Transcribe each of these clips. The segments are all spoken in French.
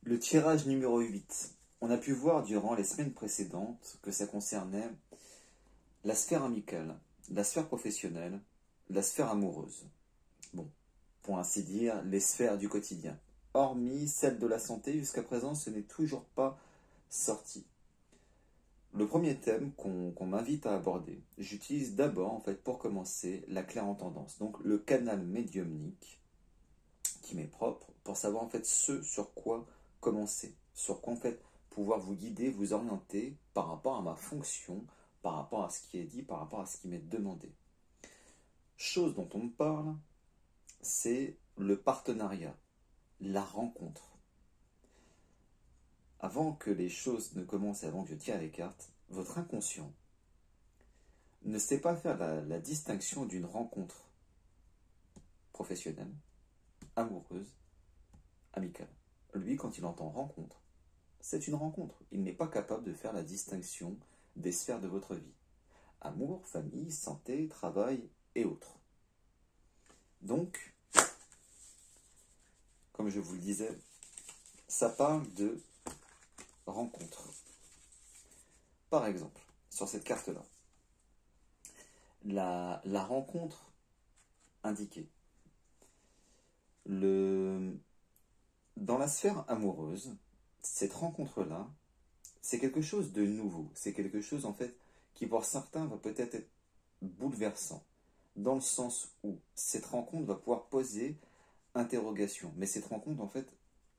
Le tirage numéro 8. On a pu voir durant les semaines précédentes que ça concernait la sphère amicale, la sphère professionnelle, la sphère amoureuse. Bon, pour ainsi dire, les sphères du quotidien. Hormis celle de la santé, jusqu'à présent, ce n'est toujours pas sorti. Le premier thème qu'on m'invite à aborder, j'utilise d'abord, en fait, pour commencer, la clairentendance. Donc, le canal médiumnique qui m'est propre pour savoir, en fait, ce sur quoi commencer. Sur quoi, en fait, pouvoir vous guider, vous orienter par rapport à ma fonction, par rapport à ce qui est dit, par rapport à ce qui m'est demandé. Chose dont on me parle, c'est le partenariat, la rencontre. Avant que les choses ne commencent, avant que je tire les cartes, votre inconscient ne sait pas faire la distinction d'une rencontre professionnelle, amoureuse, amicale. Lui, quand il entend rencontre, c'est une rencontre. Il n'est pas capable de faire la distinction des sphères de votre vie. Amour, famille, santé, travail et autres. Donc, comme je vous le disais, ça parle de rencontre. Par exemple, sur cette carte-là, la rencontre indiquée. Dans la sphère amoureuse, cette rencontre-là, c'est quelque chose de nouveau. C'est quelque chose, en fait, qui pour certains va peut-être être bouleversant. Dans le sens où cette rencontre va pouvoir poser interrogation. Mais cette rencontre, en fait,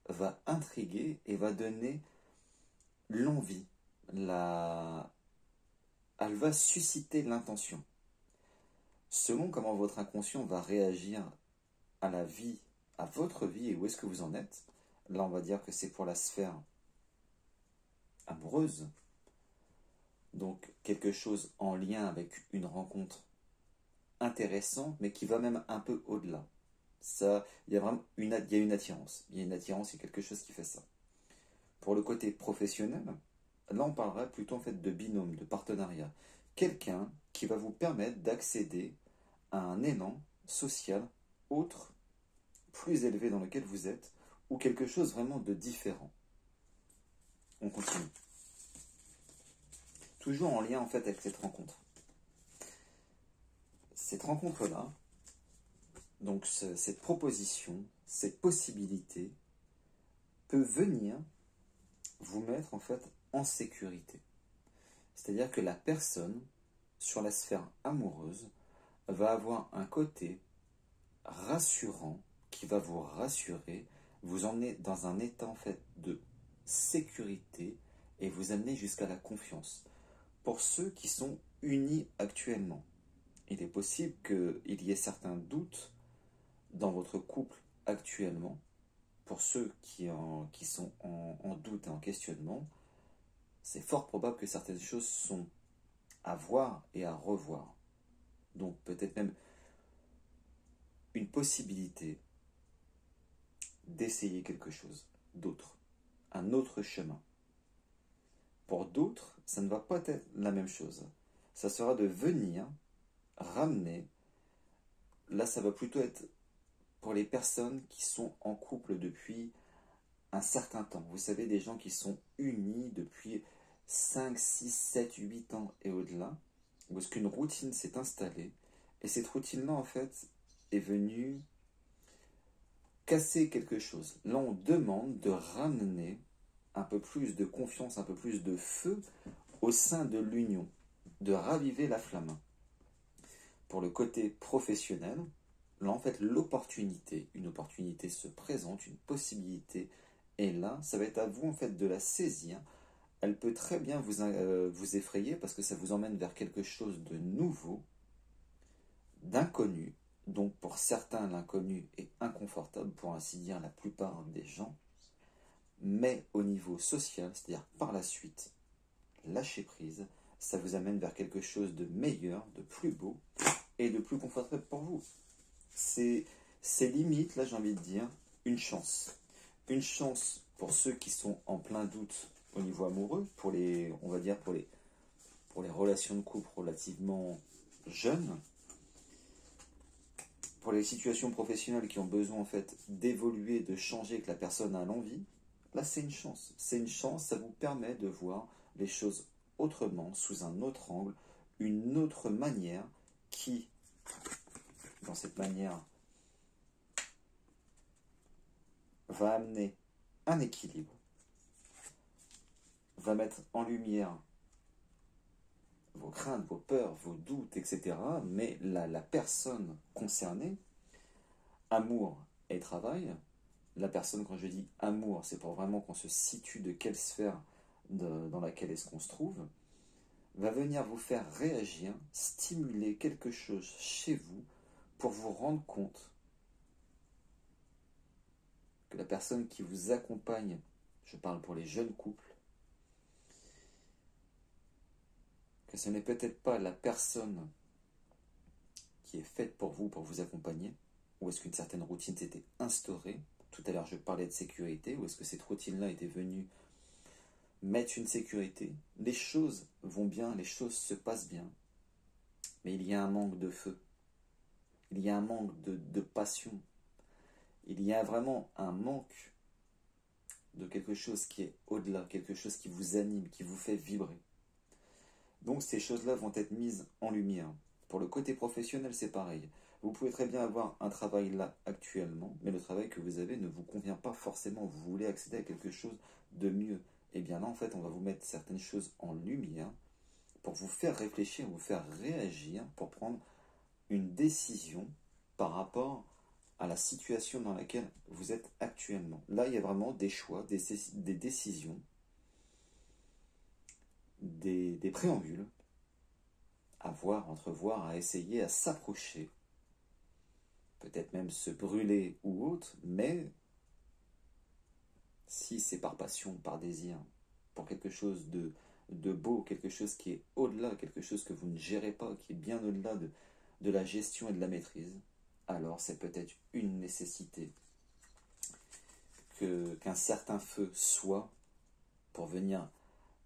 va intriguer et va donner l'envie. Elle va susciter l'intention. Selon comment votre inconscient va réagir à la vie, à votre vie et où est-ce que vous en êtes, là on va dire que c'est pour la sphère amoureuse, donc quelque chose en lien avec une rencontre intéressante, mais qui va même un peu au-delà. Ça, il y a vraiment une attirance. Il y a une attirance, il y a quelque chose qui fait ça. Pour le côté professionnel, là on parlerait plutôt en fait de binôme, de partenariat. Quelqu'un qui va vous permettre d'accéder à un élan social autre, plus élevé dans lequel vous êtes, ou quelque chose vraiment de différent. On continue. Toujours en lien en fait avec cette rencontre. Cette rencontre-là, donc cette proposition, cette possibilité, peut venir vous mettre en fait en sécurité. C'est-à-dire que la personne, sur la sphère amoureuse, va avoir un côté rassurant qui va vous rassurer, vous emmener dans un état en fait de sécurité et vous amener jusqu'à la confiance. Pour ceux qui sont unis actuellement, il est possible qu'il y ait certains doutes dans votre couple actuellement. Pour ceux qui sont en doute et en questionnement, c'est fort probable que certaines choses sont à voir et à revoir. Donc peut-être même une possibilité d'essayer quelque chose d'autre, un autre chemin. Pour d'autres, ça ne va pas être la même chose. Ça sera de venir ramener, là ça va plutôt être pour les personnes qui sont en couple depuis un certain temps. Vous savez, des gens qui sont unis depuis 5, 6, 7, 8 ans et au-delà, où est-ce qu'une routine s'est installée, et cette routine-là, en fait, est venue casser quelque chose. Là, on demande de ramener un peu plus de confiance, un peu plus de feu au sein de l'union, de raviver la flamme. Pour le côté professionnel, là, en fait, une opportunité se présente, une possibilité est là, ça va être à vous, en fait, de la saisir. Elle peut très bien vous effrayer parce que ça vous emmène vers quelque chose de nouveau, d'inconnu. Donc, pour certains, l'inconnu est inconfortable, pour ainsi dire, la plupart des gens. Mais au niveau social, c'est-à-dire par la suite, lâcher prise, ça vous amène vers quelque chose de meilleur, de plus beau et de plus confortable pour vous. C'est limite, là j'ai envie de dire, une chance. Une chance pour ceux qui sont en plein doute au niveau amoureux, on va dire pour les relations de couple relativement jeunes, pour les situations professionnelles qui ont besoin en fait d'évoluer, de changer, que la personne a l'envie. Là, c'est une chance. C'est une chance, ça vous permet de voir les choses autrement, sous un autre angle, une autre manière qui, dans cette manière, va amener un équilibre, va mettre en lumière vos craintes, vos peurs, vos doutes, etc. Mais la personne concernée, amour et travail, la personne, quand je dis amour, c'est pour vraiment qu'on se situe de quelle sphère dans laquelle est-ce qu'on se trouve, va venir vous faire réagir, stimuler quelque chose chez vous pour vous rendre compte que la personne qui vous accompagne, je parle pour les jeunes couples, que ce n'est peut-être pas la personne qui est faite pour vous accompagner, ou est-ce qu'une certaine routine s'était instaurée. Tout à l'heure, je parlais de sécurité, ou est-ce que cette routine-là était venue mettre une sécurité. Les choses vont bien, les choses se passent bien, mais il y a un manque de feu, il y a un manque de passion, il y a vraiment un manque de quelque chose qui est au-delà, quelque chose qui vous anime, qui vous fait vibrer. Donc ces choses-là vont être mises en lumière. Pour le côté professionnel, c'est pareil. Vous pouvez très bien avoir un travail là actuellement, mais le travail que vous avez ne vous convient pas forcément. Vous voulez accéder à quelque chose de mieux. Et bien là, en fait, on va vous mettre certaines choses en lumière pour vous faire réfléchir, vous faire réagir, pour prendre une décision par rapport à la situation dans laquelle vous êtes actuellement. Là, il y a vraiment des choix, des décisions, des préambules à voir, entrevoir, à essayer, à s'approcher, peut-être même se brûler ou autre, mais si c'est par passion, par désir, pour quelque chose de beau, quelque chose qui est au-delà, quelque chose que vous ne gérez pas, qui est bien au-delà de la gestion et de la maîtrise, alors c'est peut-être une nécessité qu'un certain feu soit pour venir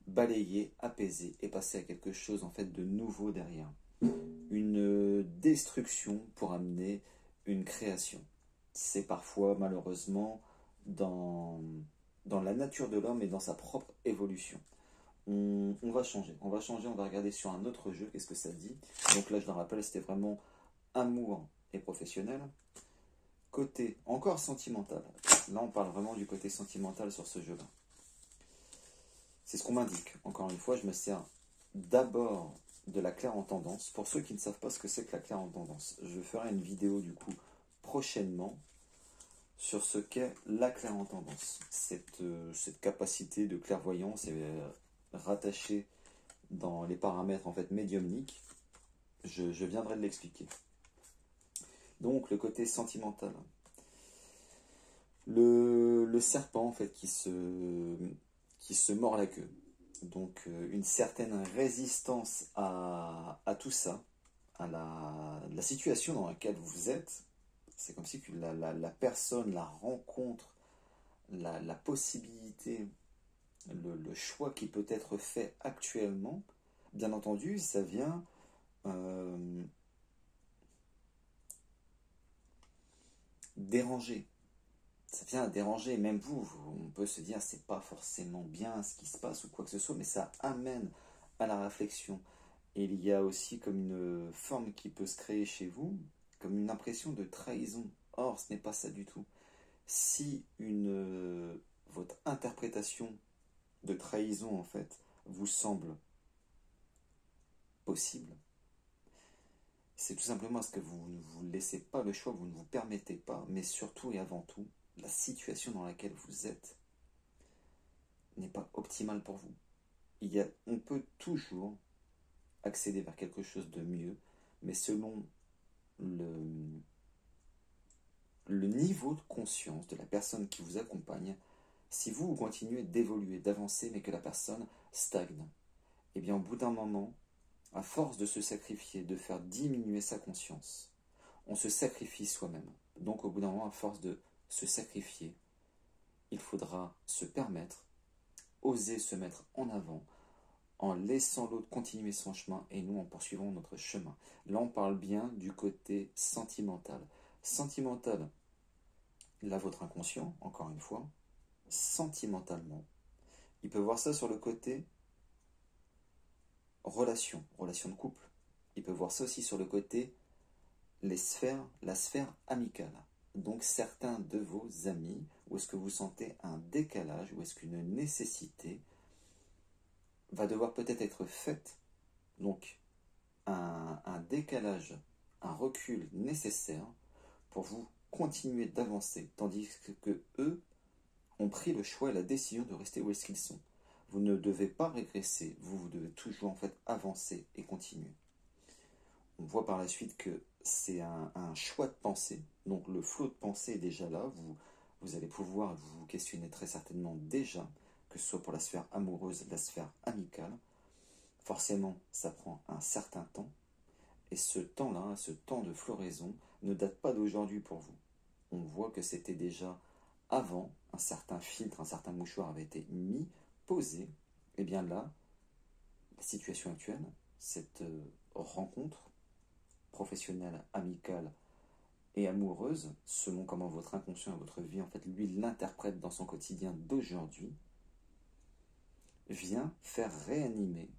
balayer, apaiser et passer à quelque chose en fait de nouveau derrière. Une destruction pour amener une création. C'est parfois malheureusement dans la nature de l'homme et dans sa propre évolution. On va changer, on va regarder sur un autre jeu, qu'est-ce que ça dit. Donc là je le rappelle, c'était vraiment amour et professionnel. Côté encore sentimental, là on parle vraiment du côté sentimental sur ce jeu-là. C'est ce qu'on m'indique. Encore une fois, je me sers d'abord de la claire-en-tendance. Pour ceux qui ne savent pas ce que c'est que la claire-en-tendance, je ferai une vidéo du coup prochainement sur ce qu'est la claire-en-tendance. Cette capacité de clairvoyance est rattachée dans les paramètres en fait médiumniques. Je viendrai de l'expliquer. Donc le côté sentimental. Le serpent en fait qui se mord la queue. Donc une certaine résistance à tout ça, à la situation dans laquelle vous êtes. C'est comme si que la personne, la rencontre, la possibilité, le choix qui peut être fait actuellement, bien entendu, ça vient déranger. Ça vient déranger, même vous, on peut se dire c'est pas forcément bien ce qui se passe ou quoi que ce soit, mais ça amène à la réflexion. Et il y a aussi comme une forme qui peut se créer chez vous, comme une impression de trahison. Or, ce n'est pas ça du tout. Si votre interprétation de trahison, en fait, vous semble possible, c'est tout simplement parce que vous ne vous laissez pas le choix, vous ne vous permettez pas, mais surtout et avant tout, la situation dans laquelle vous êtes n'est pas optimale pour vous. On peut toujours accéder vers quelque chose de mieux, mais selon le niveau de conscience de la personne qui vous accompagne. Si vous continuez d'évoluer, d'avancer, mais que la personne stagne, eh bien au bout d'un moment, à force de se sacrifier, de faire diminuer sa conscience, on se sacrifie soi-même. Donc au bout d'un moment, à force de se sacrifier, il faudra se permettre, oser se mettre en avant, en laissant l'autre continuer son chemin et nous en poursuivant notre chemin. Là, on parle bien du côté sentimental. Sentimental, là, votre inconscient, encore une fois, sentimentalement. Il peut voir ça sur le côté relation de couple. Il peut voir ça aussi sur le côté la sphère amicale. Donc certains de vos amis, où est-ce que vous sentez un décalage, ou est-ce qu'une nécessité va devoir peut-être être faite, donc un décalage, un recul nécessaire pour vous continuer d'avancer, tandis que eux ont pris le choix et la décision de rester où est-ce qu'ils sont. Vous ne devez pas régresser, vous devez toujours en fait avancer et continuer. On voit par la suite que c'est un choix de pensée, donc le flot de pensée est déjà là, vous allez pouvoir vous questionner très certainement déjà, que ce soit pour la sphère amoureuse, la sphère amicale. Forcément, ça prend un certain temps, et ce temps-là, ce temps de floraison, ne date pas d'aujourd'hui pour vous. On voit que c'était déjà avant, un certain filtre, un certain mouchoir avait été mis, posé, et bien là, la situation actuelle, cette rencontre professionnelle, amicale et amoureuse, selon comment votre inconscient et votre vie, en fait, lui, l'interprète dans son quotidien d'aujourd'hui, vient faire réanimer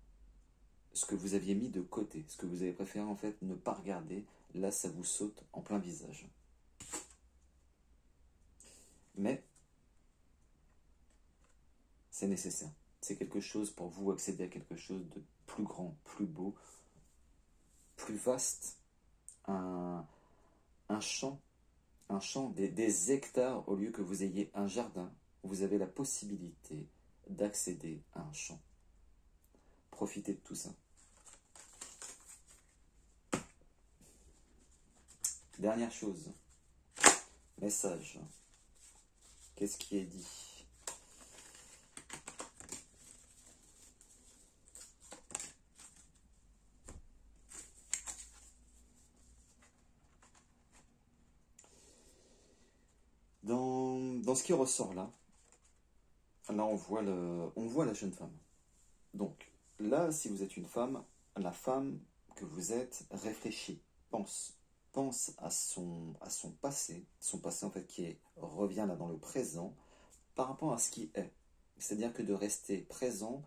ce que vous aviez mis de côté, ce que vous avez préféré, en fait, ne pas regarder. Là, ça vous saute en plein visage. Mais c'est nécessaire. C'est quelque chose pour vous accéder à quelque chose de plus grand, plus beau, plus vaste, un champ, des hectares au lieu que vous ayez un jardin. Vous avez la possibilité d'accéder à un champ. Profitez de tout ça. Dernière chose, message. Qu'est-ce qui est dit ? Dans ce qui ressort là on voit la jeune femme. Donc là, si vous êtes une femme, la femme que vous êtes réfléchit, pense à son passé, son passé en fait revient là dans le présent par rapport à ce qui est. C'est-à-dire que de rester présent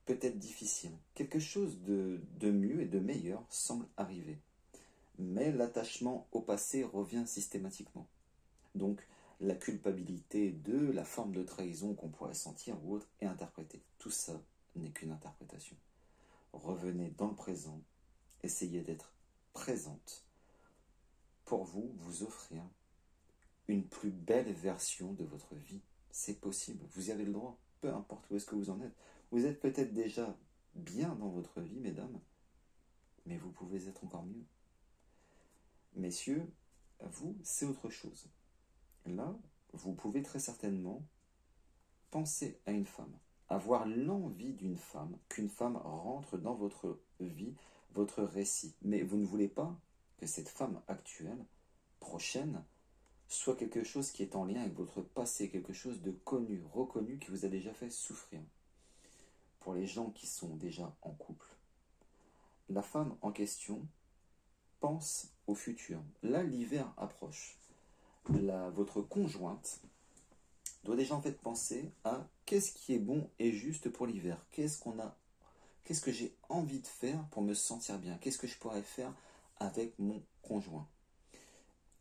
peut être difficile. Quelque chose de mieux et de meilleur semble arriver. Mais l'attachement au passé revient systématiquement. Donc la culpabilité de la forme de trahison qu'on pourrait sentir ou autre est interprétée. Tout ça n'est qu'une interprétation. Revenez dans le présent, essayez d'être présente pour vous offrir une plus belle version de votre vie. C'est possible, vous y avez le droit, peu importe où est-ce que vous en êtes. Vous êtes peut-être déjà bien dans votre vie, mesdames, mais vous pouvez être encore mieux. Messieurs, vous, c'est autre chose. Là, vous pouvez très certainement penser à une femme, avoir l'envie d'une femme, qu'une femme rentre dans votre vie, votre récit. Mais vous ne voulez pas que cette femme actuelle, prochaine, soit quelque chose qui est en lien avec votre passé, quelque chose de connu, reconnu, qui vous a déjà fait souffrir. Pour les gens qui sont déjà en couple, la femme en question pense au futur. Là, l'hiver approche. Votre conjointe doit déjà en fait penser à qu'est-ce qui est bon et juste pour l'hiver. Qu'est-ce que j'ai envie de faire pour me sentir bien? Qu'est-ce que je pourrais faire avec mon conjoint?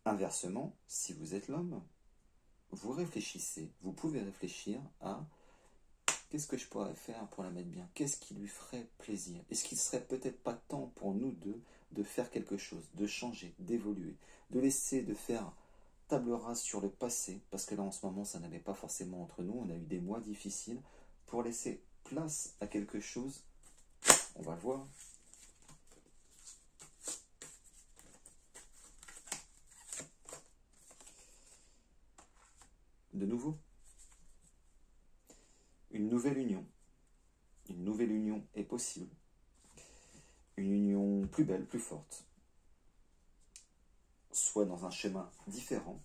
Inversement, si vous êtes l'homme, vous réfléchissez, vous pouvez réfléchir à qu'est-ce que je pourrais faire pour la mettre bien? Qu'est-ce qui lui ferait plaisir? Est-ce qu'il ne serait peut-être pas temps pour nous deux de faire quelque chose, de changer, d'évoluer, de faire table rase sur le passé, parce que là en ce moment ça n'allait pas forcément entre nous, on a eu des mois difficiles, pour laisser place à quelque chose, on va le voir. De nouveau, une nouvelle union. Une nouvelle union est possible. Une union plus belle, plus forte. Soit dans un chemin différent,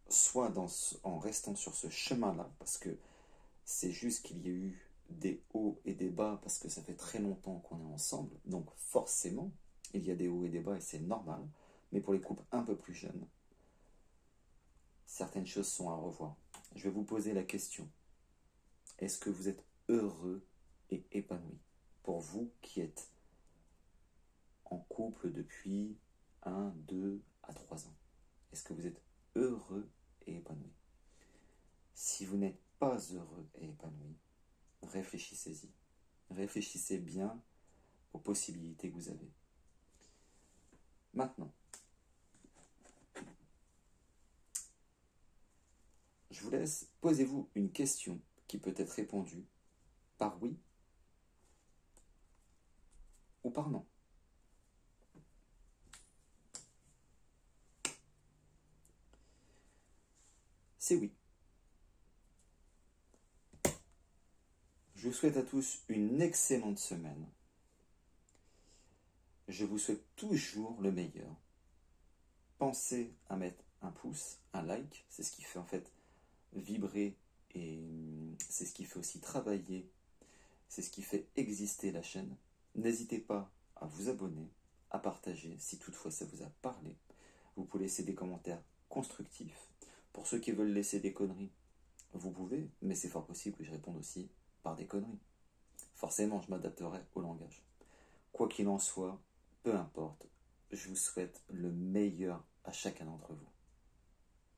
soit en restant sur ce chemin-là, parce que c'est juste qu'il y a eu des hauts et des bas, parce que ça fait très longtemps qu'on est ensemble, donc forcément, il y a des hauts et des bas, et c'est normal, mais pour les couples un peu plus jeunes, certaines choses sont à revoir. je vais vous poser la question. Est-ce que vous êtes heureux et épanoui? Pour vous qui êtes en couple depuis 1, 2 à 3 ans, est-ce que vous êtes heureux et épanoui? Si vous n'êtes pas heureux et épanoui, réfléchissez-y. Réfléchissez bien aux possibilités que vous avez. Maintenant, je vous laisse, posez-vous une question qui peut être répondue par oui ou par non. C'est oui. Je vous souhaite à tous une excellente semaine. Je vous souhaite toujours le meilleur. Pensez à mettre un pouce, un like, c'est ce qui fait en fait vibrer et c'est ce qui fait aussi travailler, c'est ce qui fait exister la chaîne. N'hésitez pas à vous abonner, à partager si toutefois ça vous a parlé. Vous pouvez laisser des commentaires constructifs. Pour ceux qui veulent laisser des conneries, vous pouvez, mais c'est fort possible que je réponde aussi par des conneries. Forcément, je m'adapterai au langage. Quoi qu'il en soit, peu importe, je vous souhaite le meilleur à chacun d'entre vous.